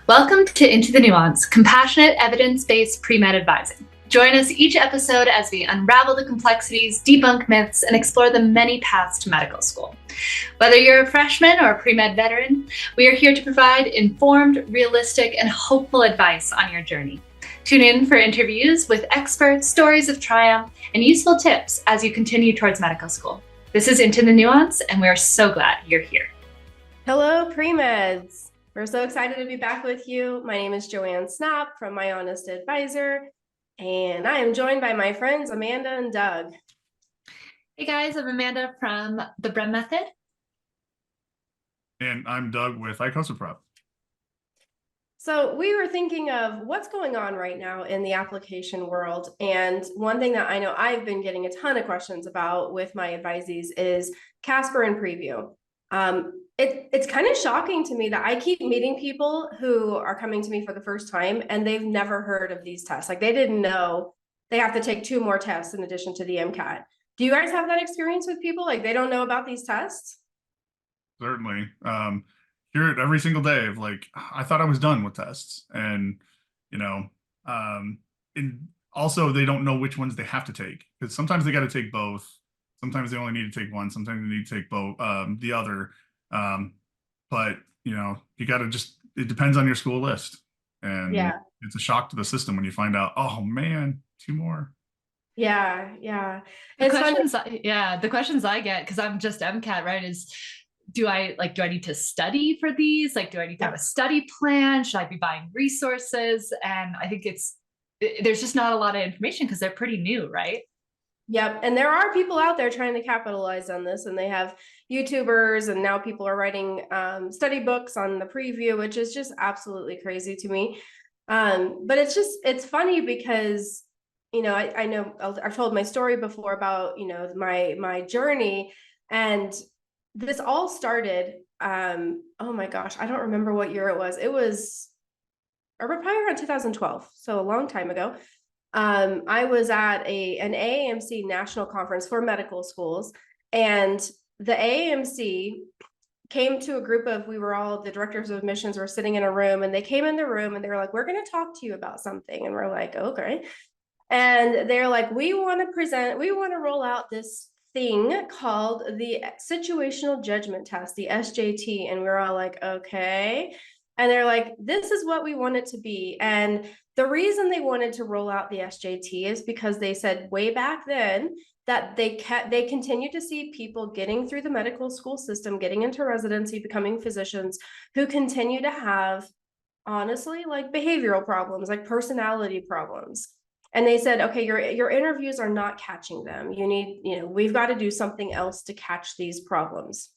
Welcome to Into the Nuance, compassionate, evidence-based pre-med advising. Join us each episode as we unravel the complexities, debunk myths, and explore the many paths to medical school. Whether you're a freshman or a pre-med veteran, we are here to provide informed, realistic, and hopeful advice on your journey. Tune in for interviews with experts, stories of triumph, and useful tips as you continue towards medical school. This is Into the Nuance, and we're so glad you're here. Hello, pre-meds. We're so excited to be back with you. My name is Joanne Snap from My Honest Advisor, and I am joined by my friends Amanda and Doug. Hey guys, I'm Amanda from the BREM Method. And I'm Doug with CASPer Prep. So we were thinking of what's going on right now in the application world. And one thing that I know I've been getting a ton of questions about with my advisees is CASPer and PREview. It's kind of shocking to me that I keep meeting people who are coming to me for the first time and they've never heard of these tests. Like they didn't know they have to take 2 more tests in addition to the MCAT. Do you guys have that experience with people? Like they don't know about these tests? Certainly. Hear it every single day of like, I thought I was done with tests. And, and also they don't know which ones they have to take because sometimes they got to take both. Sometimes they only need to take one. Sometimes they need to take both, the other. But you got to it depends on your school list. And it's a shock to the system when you find out, oh man, 2 more. Yeah. The questions I get, because I'm just MCAT, right, is do I need to study for these? Like, do I need to have a study plan? Should I be buying resources? And I think there's just not a lot of information because they're pretty new, right? Yep. And there are people out there trying to capitalize on this, and they have YouTubers, and now people are writing study books on the preview, which is just absolutely crazy to me. But it's funny because, I know I've told my story before about, my journey, and this all started, oh my gosh, I don't remember what year it was. It was probably around 2012. So a long time ago. I was at an AAMC national conference for medical schools, and the AAMC came to a group of, we were all, the directors of admissions were sitting in a room, and they came in the room and they were like, we're going to talk to you about something. And we're like, okay. And they're like, we want to roll out this thing called the situational judgment test, the SJT. And we're all like, okay. And they're like, this is what we want it to be. And the reason they wanted to roll out the SJT is because they said way back then that they continued to see people getting through the medical school system, getting into residency, becoming physicians, who continue to have, honestly, like behavioral problems, like personality problems. And they said, okay, your interviews are not catching them. We've got to do something else to catch these problems.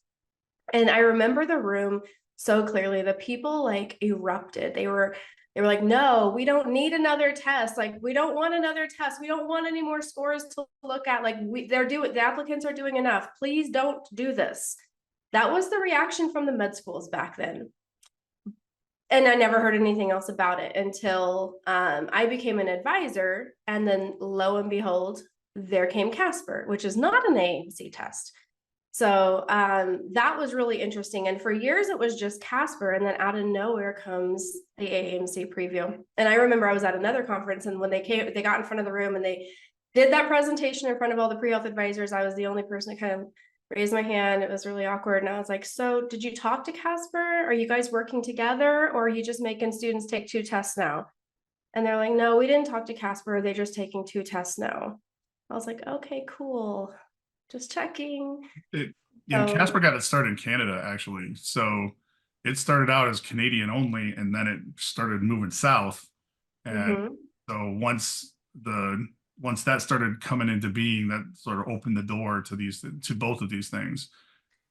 And I remember the room so clearly. The people like erupted. They were like, no, we don't need another test. Like, we don't want another test. We don't want any more scores to look at. Like, the applicants are doing enough. Please don't do this. That was the reaction from the med schools back then. And I never heard anything else about it until I became an advisor. And then lo and behold, there came CASPer, which is not an AAMC test. So that was really interesting. And for years, it was just CASPer. And then out of nowhere comes the AAMC preview. And I remember I was at another conference, and when they got in front of the room and they did that presentation in front of all the pre-health advisors, I was the only person that kind of raised my hand. It was really awkward. And I was like, so did you talk to CASPer? Are you guys working together, or are you just making students take 2 tests now? And they're like, no, we didn't talk to CASPer. They're just taking 2 tests now. I was like, okay, cool. Just checking. CASPer got it started in Canada, actually. So it started out as Canadian only, and then it started moving south. And so once that started coming into being, that sort of opened the door to both of these things.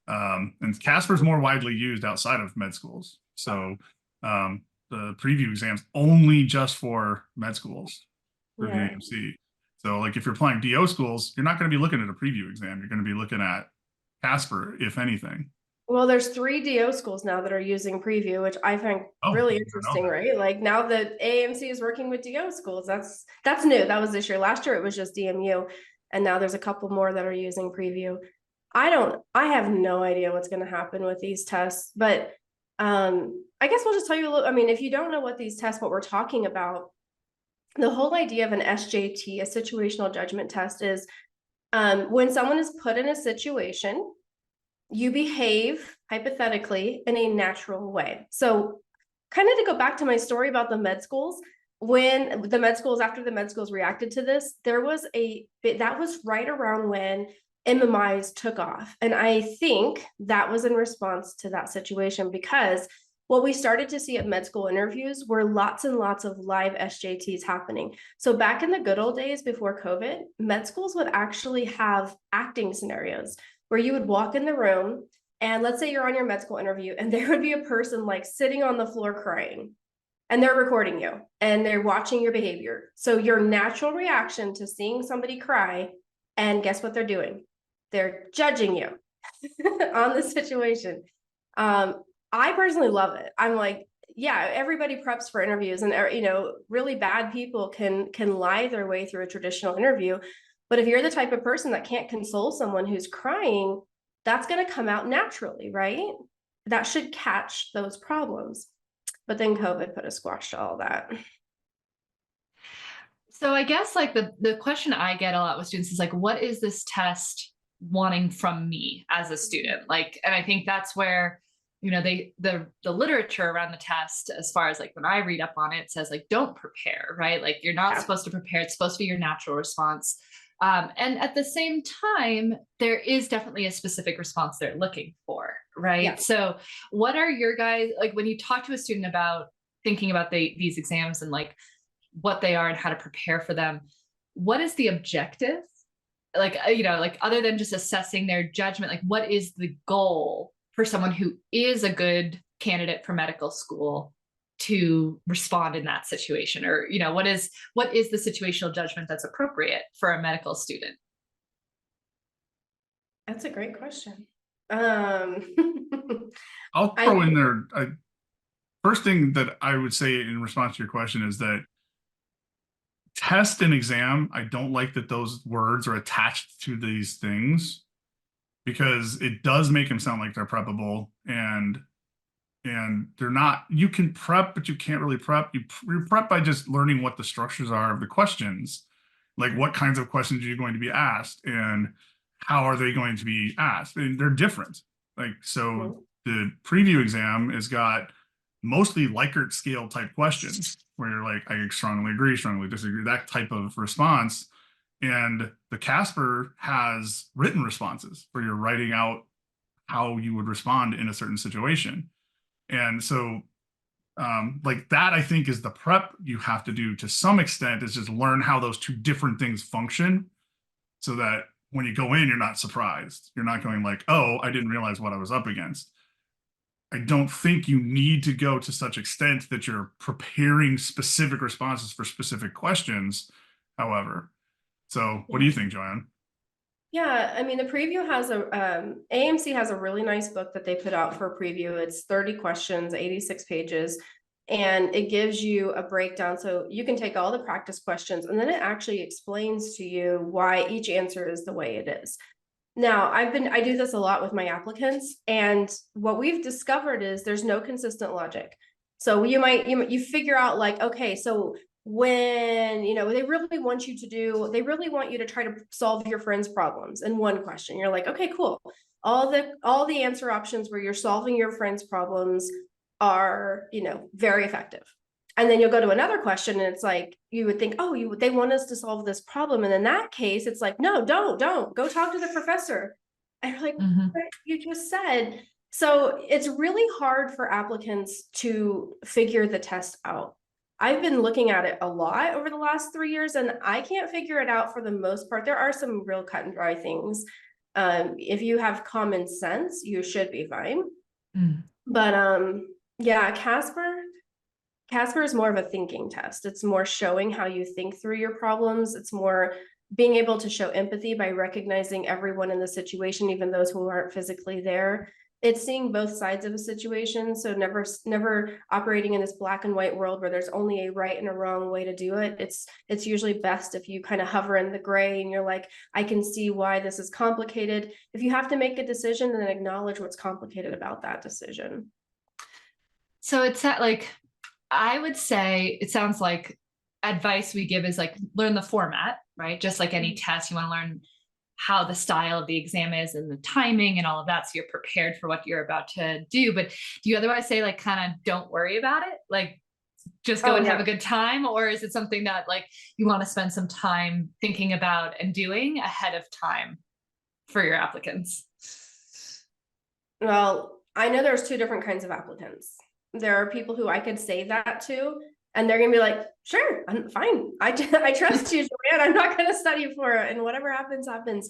And CASPer is more widely used outside of med schools. So the preview exams only just for med schools for the AAMC. So like if you're applying DO schools, you're not going to be looking at a preview exam. You're going to be looking at CASPer, if anything. Well, there's 3 DO schools now that are using preview, which I find really interesting, right? Like now that AAMC is working with DO schools, that's new. That was this year. Last year it was just DMU, and now there's a couple more that are using preview. I have no idea what's going to happen with these tests, but I guess we'll just tell you a little, I mean, if you don't know what these tests, what we're talking about, the whole idea of an SJT, a situational judgment test, is when someone is put in a situation, you behave hypothetically in a natural way. So kind of to go back to my story about the med schools, when the med schools, after the med schools reacted to this, there was that was right around when MMIs took off. And I think that was in response to that situation, because what we started to see at med school interviews were lots and lots of live SJTs happening. So back in the good old days before COVID, med schools would actually have acting scenarios where you would walk in the room and let's say you're on your med school interview and there would be a person like sitting on the floor crying, and they're recording you and they're watching your behavior. So your natural reaction to seeing somebody cry, and guess what they're doing? They're judging you on the situation. I personally love it. I'm like, yeah, everybody preps for interviews, and really bad people can lie their way through a traditional interview. But if you're the type of person that can't console someone who's crying, that's going to come out naturally, right? That should catch those problems. But then COVID put a squash to all that. So I guess like the question I get a lot with students is like, what is this test wanting from me as a student? Like, and I think that's where, the literature around the test, as far as like when I read up on it, says like, don't prepare, right? Like you're not supposed to prepare. It's supposed to be your natural response. And at the same time, there is definitely a specific response they're looking for, right? Yeah. So what are your guys, like when you talk to a student about thinking about these exams and like what they are and how to prepare for them, what is the objective? Like, like other than just assessing their judgment, like what is the goal for someone who is a good candidate for medical school to respond in that situation? Or, what is the situational judgment that's appropriate for a medical student? That's a great question. I'll throw in there. First thing that I would say in response to your question is that test and exam, I don't like that those words are attached to these things, because it does make them sound like they're preppable, and they're not. You can prep, but you can't really prep. You prep by just learning what the structures are of the questions, like what kinds of questions are you going to be asked and how are they going to be asked. And they're different. Like, so the preview exam has got mostly Likert scale type questions where you're like, I strongly agree, strongly disagree, that type of response. And the CASPer has written responses where you're writing out how you would respond in a certain situation. And so like that, I think, is the prep you have to do to some extent, is just learn how those two different things function so that when you go in, you're not surprised. You're not going like, oh, I didn't realize what I was up against. I don't think you need to go to such extent that you're preparing specific responses for specific questions, however. So what do you think, Joanne? Yeah, I mean, the preview has AMC has a really nice book that they put out for a preview. It's 30 questions, 86 pages, and it gives you a breakdown. So you can take all the practice questions, and then it actually explains to you why each answer is the way it is. Now, I do this a lot with my applicants, and what we've discovered is there's no consistent logic. So you figure out like, okay, so when they really want you to try to solve your friend's problems in one question, you're like, okay, cool, all the answer options where you're solving your friend's problems are very effective. And then you'll go to another question and it's like, you would think, oh, they want us to solve this problem. And in that case, it's like, no, don't go talk to the professor. And you're like, what you just said. So it's really hard for applicants to figure the test out. I've been looking at it a lot over the last 3 years, and I can't figure it out for the most part. There are some real cut and dry things. If you have common sense, you should be fine. But yeah, CASPer is more of a thinking test. It's more showing how you think through your problems. It's more being able to show empathy by recognizing everyone in the situation, even those who aren't physically there. It's seeing both sides of a situation. So never operating in this black and white world where there's only a right and a wrong way to do it. It's usually best if you kind of hover in the gray and you're like, I can see why this is complicated. If you have to make a decision, then acknowledge what's complicated about that decision. So it's like, I would say it sounds like advice we give is like learn the format, right? Just like any test, you want to learn how the style of the exam is and the timing and all of that. So you're prepared for what you're about to do. But do you otherwise say like kind of don't worry about it? Like just go and have a good time? Or is it something that like you want to spend some time thinking about and doing ahead of time for your applicants? Well, I know there's two different kinds of applicants. There are people who I could say that to, and they're gonna be like, sure, I'm fine. I trust you, Joanne. I'm not gonna study for it, and whatever happens, happens.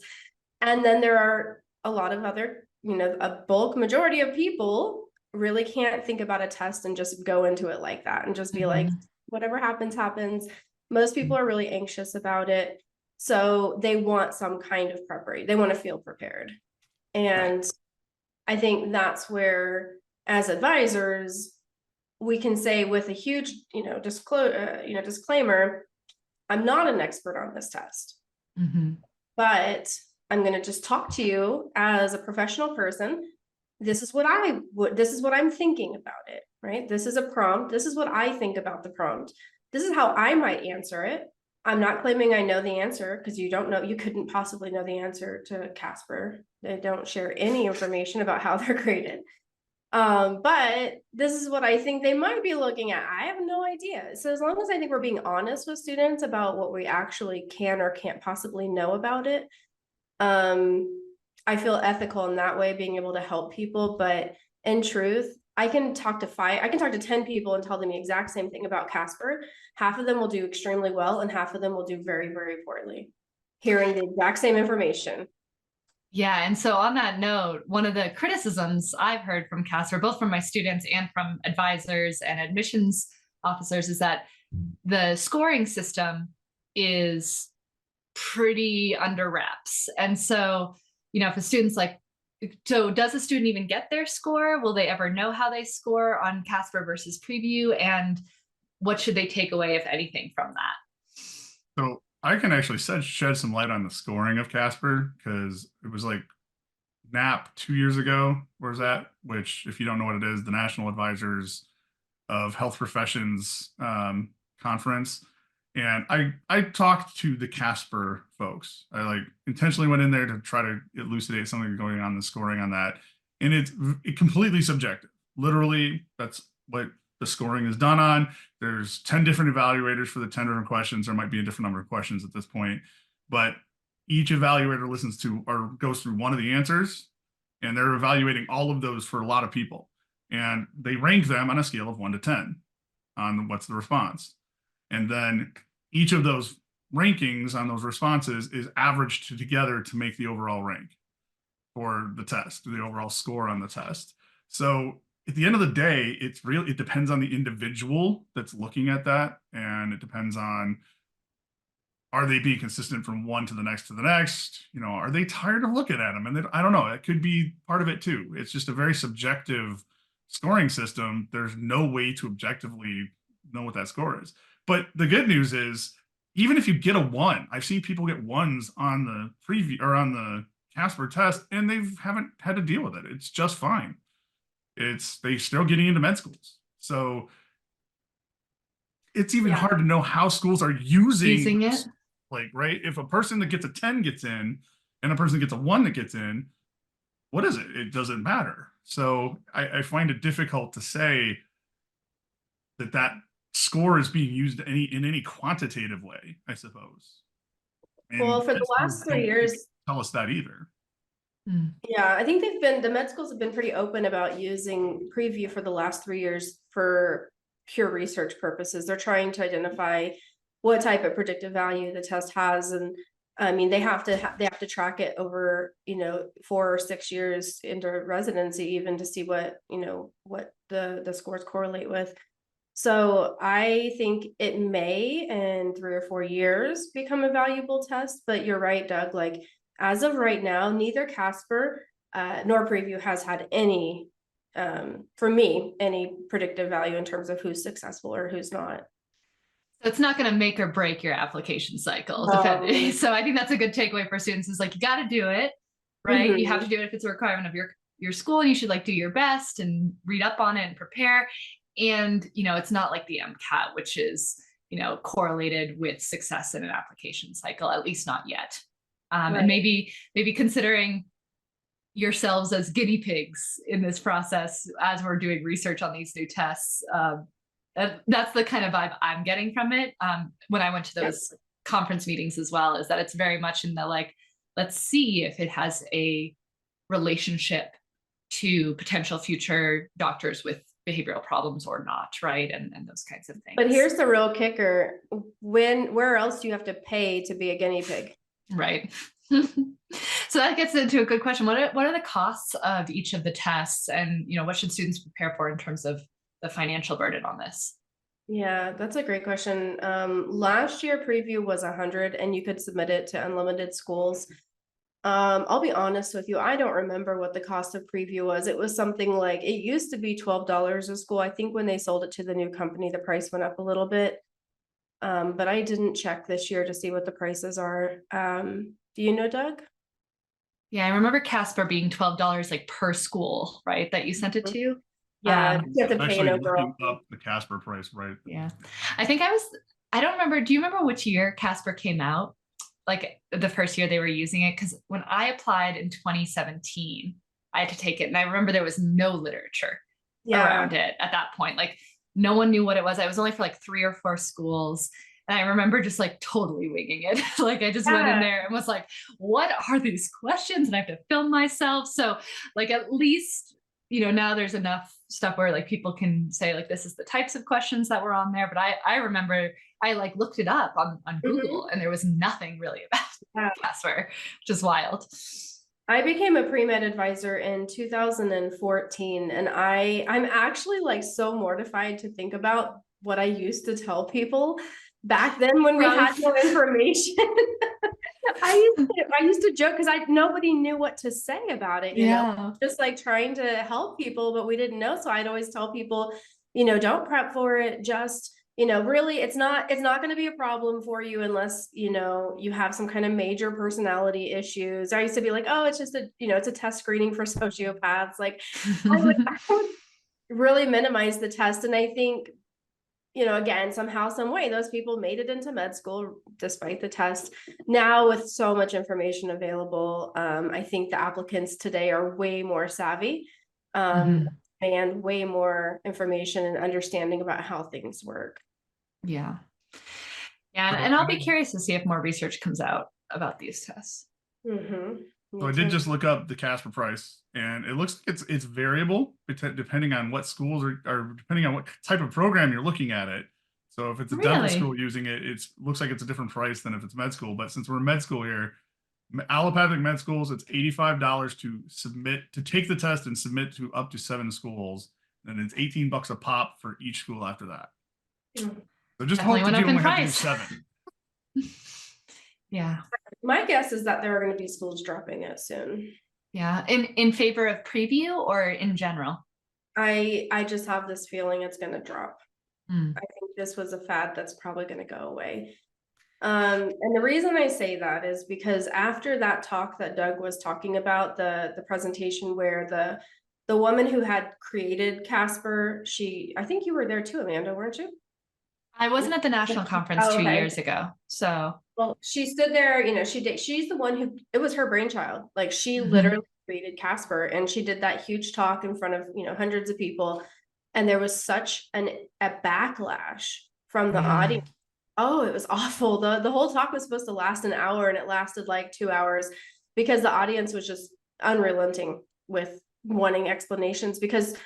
And then there are a lot of other, a bulk majority of people really can't think about a test and just go into it like that and just be like, whatever happens, happens. Most people are really anxious about it. So they want some kind of preparation. They want to feel prepared. And I think that's where, as advisors, we can say with a huge, disclaimer, I'm not an expert on this test, but I'm going to just talk to you as a professional person. This is what I'm thinking about it, right? This is a prompt. This is what I think about the prompt. This is how I might answer it. I'm not claiming I know the answer, because you don't know, you couldn't possibly know the answer to CASPer. They don't share any information about how they're graded. But this is what I think they might be looking at. I have no idea. So as long as I think we're being honest with students about what we actually can or can't possibly know about it, I feel ethical in that way, being able to help people. But in truth, I can talk to 10 people and tell them the exact same thing about CASPer. Half of them will do extremely well, and half of them will do very, very poorly, hearing the exact same information. Yeah. And so on that note, one of the criticisms I've heard from CASPer, both from my students and from advisors and admissions officers, is that the scoring system is pretty under wraps. And so, if a student's like, so does a student even get their score? Will they ever know how they score on CASPer versus PREview? And what should they take away, if anything, from that? So I can actually shed some light on the scoring of CASPer, because it was like NAP 2 years ago. Where's that? Which, if you don't know what it is, the National Advisors of Health Professions conference. And I talked to the CASPer folks. I like intentionally went in there to try to elucidate something going on in the scoring on that. And it's completely subjective. Literally, that's what the scoring is done on. There's 10 different evaluators for the 10 different questions. There might be a different number of questions at this point, but each evaluator listens to or goes through one of the answers, and they're evaluating all of those for a lot of people. And they rank them on a scale of 1 to 10 on what's the response. And then each of those rankings on those responses is averaged together to make the overall rank for the test, the overall score on the test. So at the end of the day, it depends on the individual that's looking at that. And it depends on, are they being consistent from one to the next to the next? Are they tired of looking at them? And I don't know, it could be part of it too. It's just a very subjective scoring system. There's no way to objectively know what that score is. But the good news is, even if you get a 1, I've seen people get 1s on the PREview or on the CASPer test, and they haven't had to deal with it. It's just fine. They're still getting into med schools. So it's even hard to know how schools are using it. Like, right? If a person that gets a 10 gets in and a person gets a 1 that gets in, what is it? It doesn't matter. So I find it difficult to say that score is being used in any quantitative way, I suppose. And well, for the last 3 years, tell us that either. Yeah, I think the med schools have been pretty open about using PREview for the last 3 years for pure research purposes. They're trying to identify what type of predictive value the test has, and I mean they have to track it over 4 or 6 years into residency even to see what the scores correlate with. So I think it may in 3 or 4 years become a valuable test, but you're right, Doug. Like, as of right now, neither CASPer nor PREview has had any, for me, any predictive value in terms of who's successful or who's not. So it's not going to make or break your application cycle. So I think that's a good takeaway for students, is like, you got to do it, right? You have to do it if it's a requirement of your school, and you should like do your best and read up on it and prepare. And, it's not like the MCAT, which is, correlated with success in an application cycle, at least not yet. Right. And maybe considering yourselves as guinea pigs in this process as we're doing research on these new tests. That's the kind of vibe I'm getting from it. When I went to those conference meetings as well, is that it's very much in the like, let's see if it has a relationship to potential future doctors with behavioral problems or not, right? And those kinds of things. But here's the real kicker. Where else do you have to pay to be a guinea pig? Right. So that gets into a good question. What are the costs of each of the tests, and what should students prepare for in terms of the financial burden on this? Yeah, that's a great question. Last year preview was $100 and you could submit it to unlimited schools. I'll be honest with you, I don't remember what the cost of preview was. It was something like, it used to be $12 a school. I think when they sold it to the new company, the price went up a little bit. But I didn't check this year to see what the prices are. Do you know, Doug? Yeah, I remember CASPer being $12 like per school, right? That you sent it to. Yeah, you have to pay an overall. Up the CASPer price, right? Yeah, I think I don't remember. Do you remember which year CASPer came out? Like the first year they were using it? Because when I applied in 2017, I had to take it, and I remember there was no literature around it at that point. Like no one knew what it was. I was only for like 3 or 4 schools. And I remember just like totally winging it. Like I just went in there and was like, what are these questions? And I have to film myself. So like, at least, now there's enough stuff where like people can say like, this is the types of questions that were on there. But I remember I like looked it up on Google and there was nothing really about CASPer, which is wild. I became a pre-med advisor in 2014, and I'm actually like so mortified to think about what I used to tell people back then when we had no information. I used to joke because nobody knew what to say about it, you know, just like trying to help people, but we didn't know. So I'd always tell people, don't prep for it. Just, really, it's not going to be a problem for you unless, you have some kind of major personality issues. I used to be like, oh, it's just it's a test screening for sociopaths. Like I would really minimize the test. And I think, again, somehow, some way, those people made it into med school despite the test. Now, with so much information available, I think the applicants today are way more savvy and way more information and understanding about how things work. Yeah. Yeah. And I'll be curious to see if more research comes out about these tests. So I did just look up the CASPer price, and it looks like it's variable depending on what schools are depending on what type of program you're looking at it. So if it's a dental school using it, it looks like it's a different price than if it's med school. But since we're in med school here, allopathic med schools, it's $85 to take the test and submit to up to 7 schools. And it's $18 a pop for each school after that. So just hope that you only have to do 7. Yeah. My guess is that there are going to be schools dropping it soon. Yeah. In favor of preview or in general? I just have this feeling it's going to drop. I think this was a fad that's probably going to go away. And the reason I say that is because after that talk that Doug was talking about, the presentation where the woman who had created CASPer, I think you were there too, Amanda, weren't you? I wasn't at the national conference 2 years ago. So, well, she stood there, she's the one it was her brainchild. Like she literally created CASPer, and she did that huge talk in front of, hundreds of people. And there was such a backlash from the audience. Oh, it was awful. The whole talk was supposed to last an hour, and it lasted like 2 hours because the audience was just unrelenting with wanting explanations, because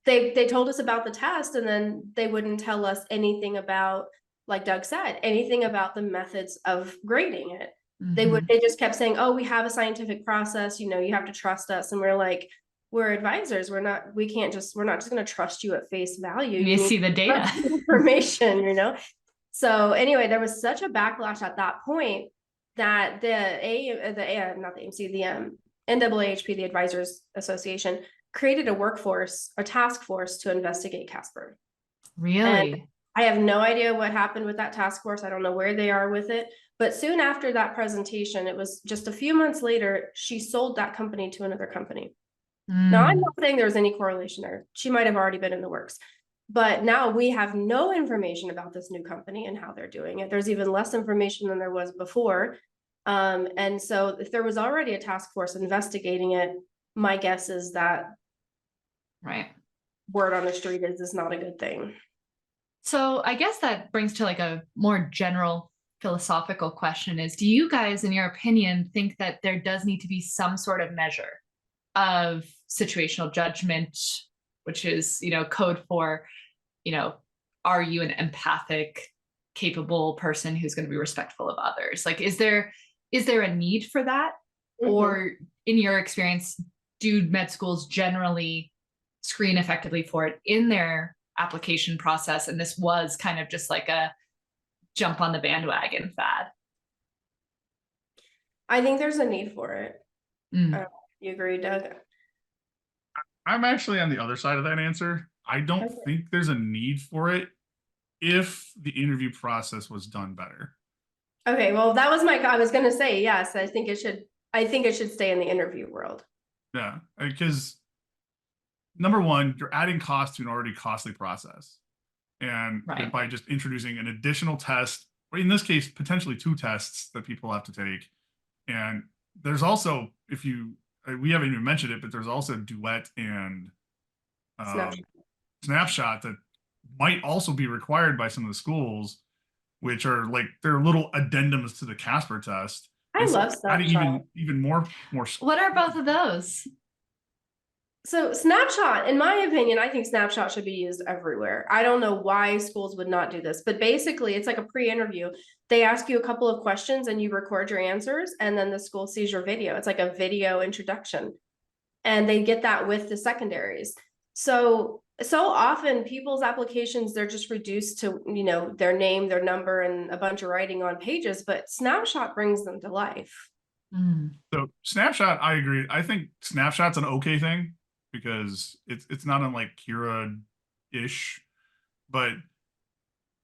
they told us about the test and then they wouldn't tell us anything about, like Doug said, anything about the methods of grading it. They just kept saying, oh, we have a scientific process, you have to trust us. And we're like, we're advisors. We're not just going to trust you at face value. You see the data information, So anyway, there was such a backlash at that point that the NAAHP, the Advisors Association, created a task force to investigate CASPer. Really? And I have no idea what happened with that task force. I don't know where they are with it. But soon after that presentation, it was just a few months later, she sold that company to another company. Now, I'm not saying there was any correlation there. She might have already been in the works. But now we have no information about this new company and how they're doing it. There's even less information than there was before. And so if there was already a task force investigating it, my guess is that right, word on the street is this not a good thing. So I guess that brings to like a more general philosophical question is, do you guys, in your opinion, think that there does need to be some sort of measure of situational judgment, which is, code for, are you an empathic, capable person who's going to be respectful of others? Like, is there a need for that? Mm-hmm. Or in your experience, do med schools generally screen effectively for it in their application process, and this was kind of just like a jump on the bandwagon fad? I think there's a need for it. You agree, Doug? I'm actually on the other side of that answer. I don't think there's a need for it if the interview process was done better. Okay, well, that was I was going to say, yes, I think it should stay in the interview world. Yeah, because number one, you're adding cost to an already costly process. And by just introducing an additional test, or in this case, potentially 2 tests that people have to take. And there's also, we haven't even mentioned it, but there's also Duet and Snapshot that might also be required by some of the schools, which are like, they're little addendums to the CASPer test. I love Snapshot. Even more. What are both of those? So Snapshot, in my opinion, I think Snapshot should be used everywhere. I don't know why schools would not do this, but basically it's like a pre-interview. They ask you a couple of questions and you record your answers, and then the school sees your video. It's like a video introduction, and they get that with the secondaries. So often people's applications, they're just reduced to, their name, their number, and a bunch of writing on pages, but Snapshot brings them to life. So Snapshot, I agree. I think Snapshot's an okay thing, because it's not unlike Kira-ish, but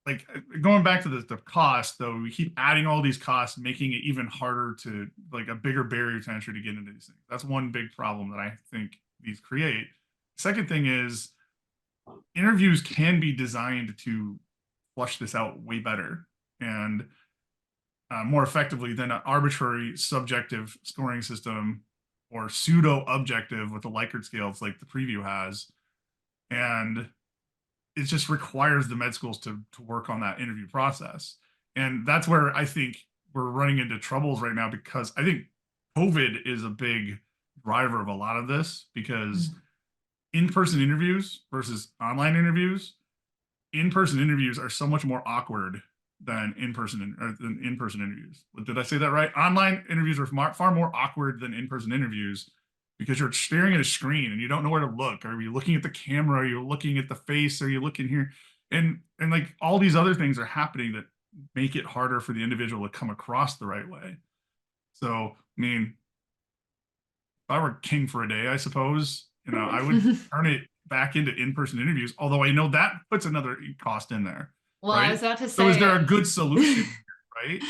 like going back to the cost, though, we keep adding all these costs, making it even harder to, like, a bigger barrier to entry to get into these things. That's one big problem that I think these create. Second thing is, interviews can be designed to flush this out way better and more effectively than an arbitrary subjective scoring system or pseudo objective with the Likert scales like the PREview has. And it just requires the med schools to work on that interview process. And that's where I think we're running into troubles right now, because I think COVID is a big driver of a lot of this, because in-person interviews versus online interviews, in-person interviews are so much more awkward than in-person interviews. Did I say that right? Online interviews are far more awkward than in-person interviews, because you're staring at a screen and you don't know where to look. Are you looking at the camera? Are you looking at the face? Are you looking here? And like all these other things are happening that make it harder for the individual to come across the right way. So, I mean, if I were king for a day, I suppose, I would turn it back into in-person interviews, although I know that puts another cost in there. Well, right? I was about to say, so is there a good solution, right?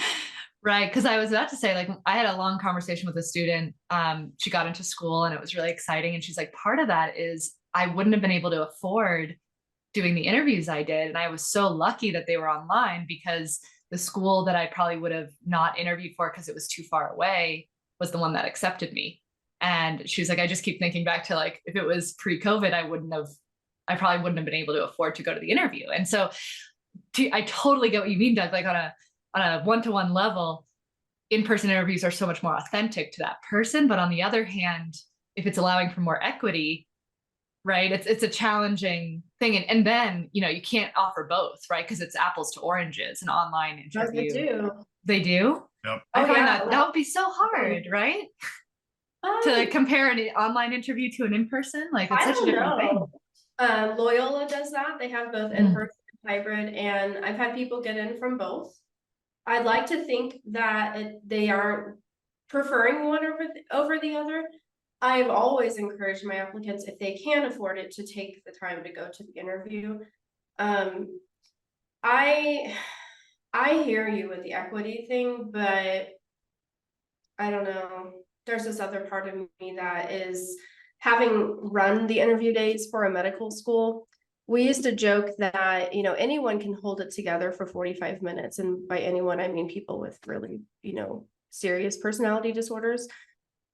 Right, because I was about to say, like, I had a long conversation with a student. She got into school and it was really exciting. And she's like, part of that is I wouldn't have been able to afford doing the interviews I did. And I was so lucky that they were online, because the school that I probably would have not interviewed for because it was too far away was the one that accepted me. And she was like, I just keep thinking back to, like, if it was pre-COVID, I probably wouldn't have been able to afford to go to the interview. And so I totally get what you mean, Doug. Like, on a one-to-one level, in-person interviews are so much more authentic to that person. But on the other hand, if it's allowing for more equity, right, it's a challenging thing. And then, you can't offer both, right? Because it's apples to oranges, an online interview. They do? Yep. I find that would be so hard, right? To compare an online interview to an in-person, like, it's such a different thing. Loyola does that. They have both in-person and hybrid, and I've had people get in from both. I'd like to think that they are preferring one over the other. I've always encouraged my applicants, if they can afford it, to take the time to go to the interview. I hear you with the equity thing, but I don't know. There's this other part of me that is, having run the interview days for a medical school, we used to joke that, you know, anyone can hold it together for 45 minutes. And by anyone, I mean people with really, you know, serious personality disorders.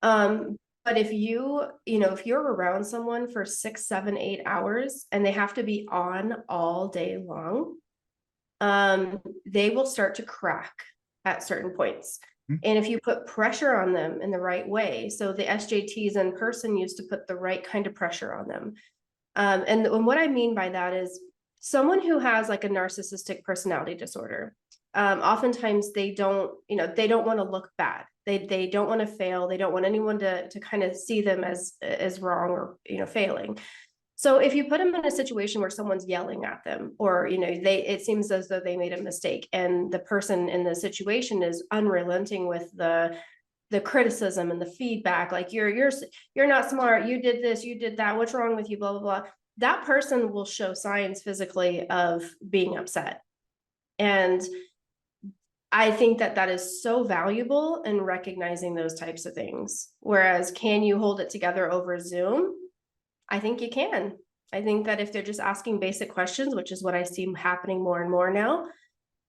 But if if you're around someone for 6, 7, 8 hours and they have to be on all day long, they will start to crack at certain points. And if you put pressure on them in the right way, so the SJTs in person used to put the right kind of pressure on them. And what I mean by that is someone who has like a narcissistic personality disorder, oftentimes they don't want to look bad. They don't want to fail. They don't want anyone to kind of see them as wrong or, you know, failing. So if you put them in a situation where someone's yelling at them, or, you know, it seems as though they made a mistake, and the person in the situation is unrelenting with the criticism and the feedback, like you're not smart, you did this, you did that, what's wrong with you, blah, blah, blah. That person will show signs physically of being upset. And I think that is so valuable in recognizing those types of things. Whereas, can you hold it together over Zoom? I think you can. I think that if they're just asking basic questions, which is what I see happening more and more now,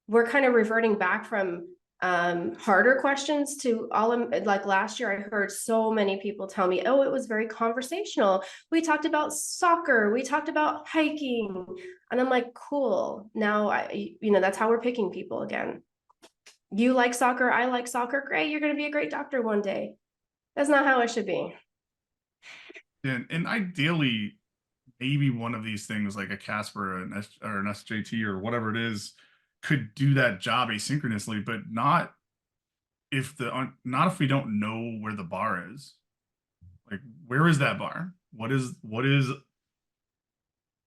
we're kind of reverting back from harder questions to like last year. I heard so many people tell me, oh, it was very conversational. We talked about soccer, we talked about hiking. And I'm like, cool. Now, that's how we're picking people again. You like soccer, I like soccer. Great. You're going to be a great doctor one day. That's not how it should be. And ideally, maybe one of these things like a CASPer or an SJT or whatever it is could do that job asynchronously, but not if we don't know where the bar is. Like, where is that bar? What is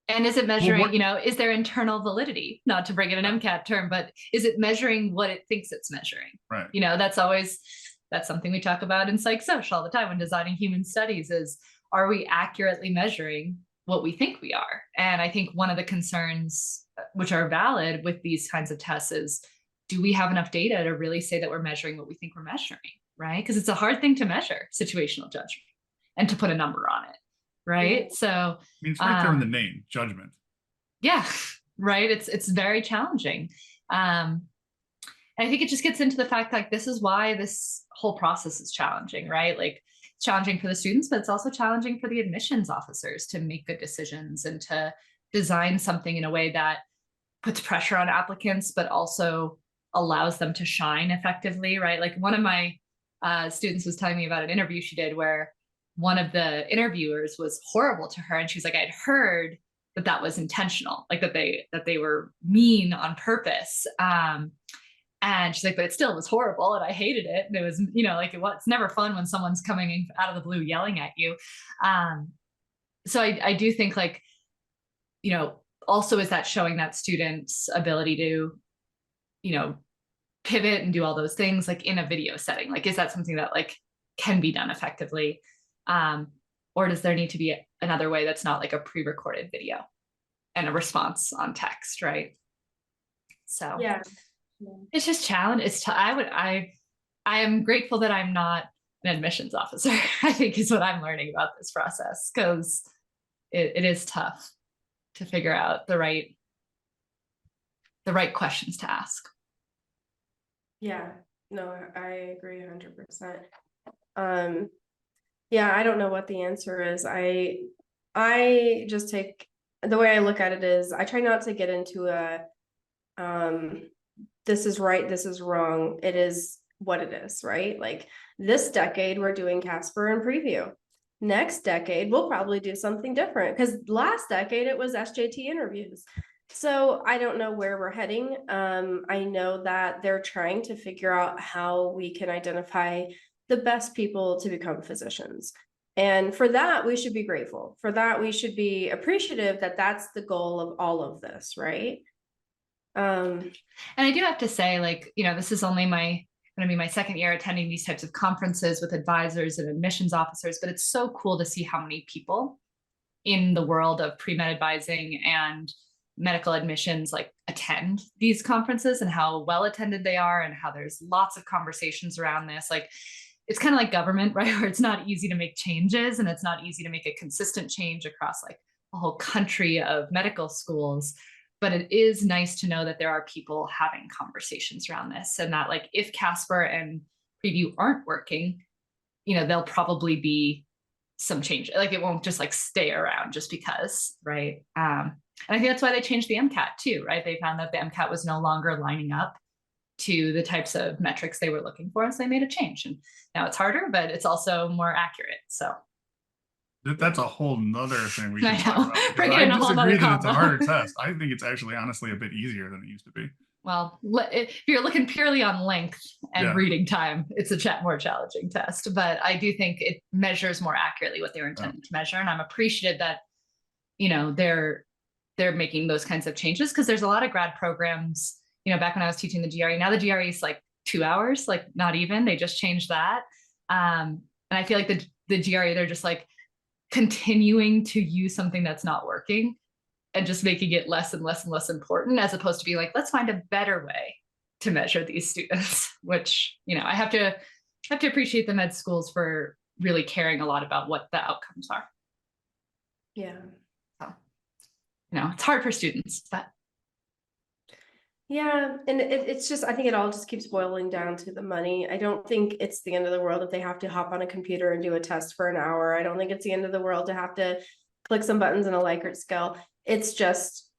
and is it measuring, is there internal validity? Not to bring in an MCAT term, but is it measuring what it thinks it's measuring? Right. That's something we talk about in psych social all the time when designing human studies is, are we accurately measuring what we think we are? And I think one of the concerns, which are valid with these kinds of tests, is, do we have enough data to really say that we're measuring what we think we're measuring, right? Because it's a hard thing to measure, situational judgment, and to put a number on it, right? So I mean, it's right there in the name, judgment. Yeah, right. It's very challenging. And I think it just gets into the fact, like, this is why this whole process is challenging, right? Like, it's challenging for the students, but it's also challenging for the admissions officers to make good decisions and to design something in a way that puts pressure on applicants, but also allows them to shine effectively, right? Like, one of my students was telling me about an interview she did where one of the interviewers was horrible to her. And she was like, I'd heard that was intentional, like that they were mean on purpose. And she's like, but it still was horrible and I hated it. And it was, it's never fun when someone's coming out of the blue yelling at you. So I do think, like, also is that showing that student's ability to, pivot and do all those things, like, in a video setting? Like, is that something that, like, can be done effectively? Or does there need to be another way that's not like a pre-recorded video and a response on text, right? So yeah. It's just challenge. I am grateful that I'm not an admissions officer, I think, is what I'm learning about this process, because it is tough to figure out the right questions to ask. Yeah, no, I agree 100%. Yeah, I don't know what the answer is. I just take, the way I look at it is, I try not to get into this is right, this is wrong. It is what it is, right? Like, this decade, we're doing CASPer and PREview. Next decade, we'll probably do something different, because last decade, it was SJT interviews. So I don't know where we're heading. I know that they're trying to figure out how we can identify the best people to become physicians. And for that, we should be grateful. For that, we should be appreciative that that's the goal of all of this, right? And I do have to say, like, this is only going to be my second year attending these types of conferences with advisors and admissions officers, but it's so cool to see how many people in the world of pre-med advising and medical admissions, like, attend these conferences, and how well attended they are, and how there's lots of conversations around this. Like, it's kind of like government, right? Where it's not easy to make changes, and it's not easy to make a consistent change across, like, a whole country of medical schools, but it is nice to know that there are people having conversations around this, and that like if CASPer and PREview aren't working, there'll probably be some change. Like it won't just like stay around just because, right? And I think that's why they changed the MCAT too, right? They found that the MCAT was no longer lining up to the types of metrics they were looking for, and so they made a change. And now it's harder, but it's also more accurate. So that's a whole nother thing we can talk about. Bring it in a whole nother that it's a harder combo. test. I think it's actually honestly a bit easier than it used to be. Well, if you're looking purely on length and reading time, it's a more challenging test. But I do think it measures more accurately what they were intended to measure. And I'm appreciative that, they're making those kinds of changes, because there's a lot of grad programs, back when I was teaching the GRE, now the GRE is like 2 hours, like not even, they just changed that. And I feel like the GRE, they're just like continuing to use something that's not working and just making it less and less and less important, as opposed to being like, let's find a better way to measure these students, which, I have to appreciate the med schools for really caring a lot about what the outcomes are. Yeah. So, it's hard for students, but. Yeah. And it's just, I think it all just keeps boiling down to the money. I don't think it's the end of the world if they have to hop on a computer and do a test for an hour. I don't think it's the end of the world to have to click some buttons in a Likert scale. It's just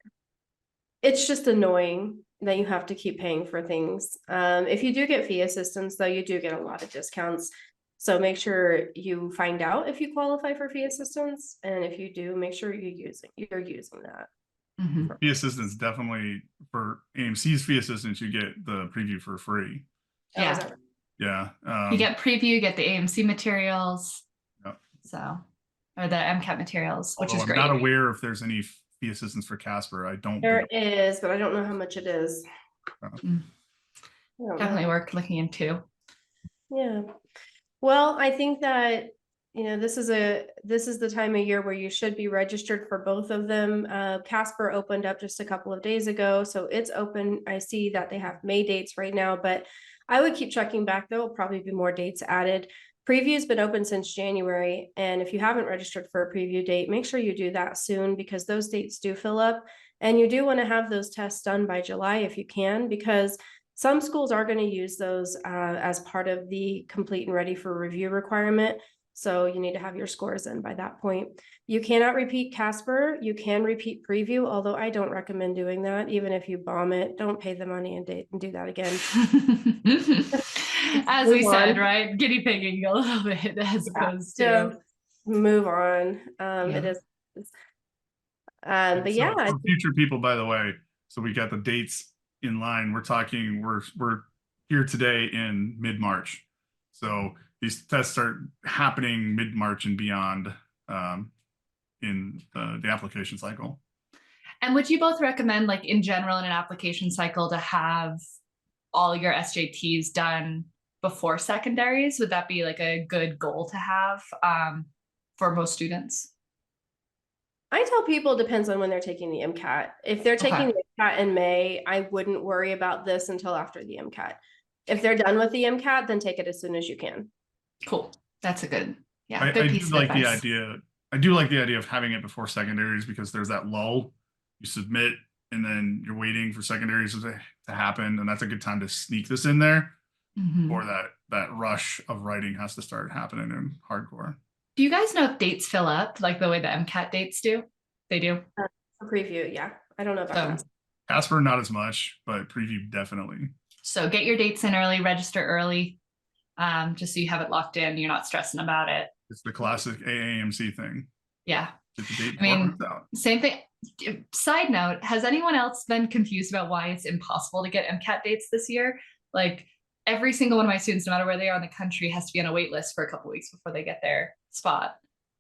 annoying that you have to keep paying for things. If you do get fee assistance, though, you do get a lot of discounts. So make sure you find out if you qualify for fee assistance. And if you do, make sure you're using that. Mm-hmm. Fee assistance, definitely for AMC's fee assistance, you get the PREview for free. Yeah. Yeah. You get PREview, you get the AMC materials. Yep. So, or the MCAT materials, which is great. I'm not aware if there's any fee assistance for CASPer. I don't. There is, but I don't know how much it is. Definitely worth looking into. Yeah. Well, I think that, this is the time of year where you should be registered for both of them. CASPer opened up just a couple of days ago, so it's open. I see that they have May dates right now, but I would keep checking back. There will probably be more dates added. Preview's been open since January, and if you haven't registered for a preview date, make sure you do that soon, because those dates do fill up, and you do want to have those tests done by July if you can, because some schools are going to use those as part of the complete and ready for review requirement. So you need to have your scores in by that point. You cannot repeat CASPer. You can repeat PREview, although I don't recommend doing that. Even if you bomb it, don't pay the money and do that again. As we said, right? Guinea pigging a little bit as opposed to move on. It is. But so yeah, for future people, by the way, so we got the dates in line. We're here today in mid-March. So these tests start happening mid-March and beyond in the application cycle. And would you both recommend, like in general, in an application cycle, to have all your SJTs done before secondaries? Would that be like a good goal to have for most students? I tell people it depends on when they're taking the MCAT. If they're taking the MCAT in May, I wouldn't worry about this until after the MCAT. If they're done with the MCAT, then take it as soon as you can. Cool. That's a good, I good piece do of like advice. the idea. I do like the idea of having it before secondaries, because there's that lull. You submit and then you're waiting for secondaries to happen, and that's a good time to sneak this in there before that rush of writing has to start happening in hardcore. Do you guys know if dates fill up like the way the MCAT dates do? They do? Preview, yeah. I don't know about that. CASPer, not as much, but PREview definitely. So get your dates in early, register early, just so you have it locked in. You're not stressing about it. It's the classic AAMC thing. Yeah. Get the date I mean, worked out. Same thing. Side note, has anyone else been confused about why it's impossible to get MCAT dates this year? Like every single one of my students, no matter where they are in the country, has to be on a wait list for a couple of weeks before they get their spot.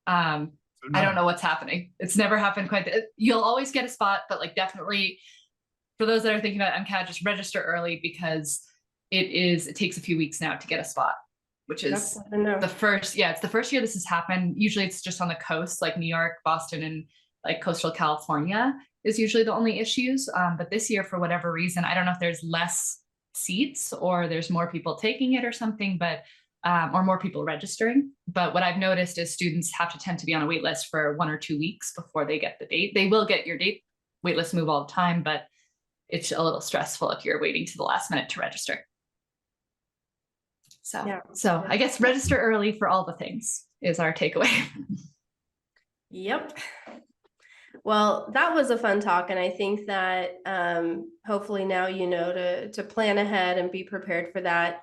I don't know what's happening. It's never happened quite. You'll always get a spot, but like definitely for those that are thinking about MCAT, just register early, because it takes a few weeks now to get a spot, which is the first year this has happened. Usually it's just on the coast, like New York, Boston, and like coastal California is usually the only issues. But this year, for whatever reason, I don't know if there's less seats or there's more people taking it or something, but or more people registering. But what I've noticed is students have to tend to be on a wait list for 1 or 2 weeks before they get the date. They will get your date. Wait lists move all the time, but it's a little stressful if you're waiting to the last minute to register. So I guess register early for all the things is our takeaway. Yep. Well, that was a fun talk. And I think that hopefully now you know to plan ahead and be prepared for that.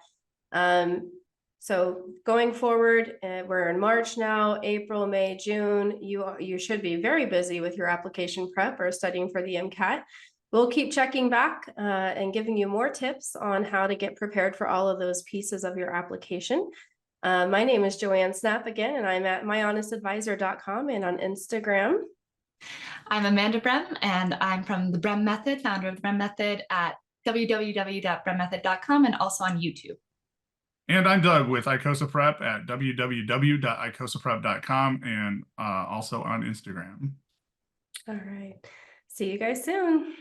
So going forward, we're in March now, April, May, June, you should be very busy with your application prep or studying for the MCAT. We'll keep checking back and giving you more tips on how to get prepared for all of those pieces of your application. My name is Joanne Snap again, and I'm at myhonestadvisor.com and on Instagram. I'm Amanda Brem, and I'm from the Brem Method, founder of the Brem Method at www.bremmethod.com and also on YouTube. And I'm Doug with ICOSA Prep at www.icosaprep.com and also on Instagram. All right. See you guys soon.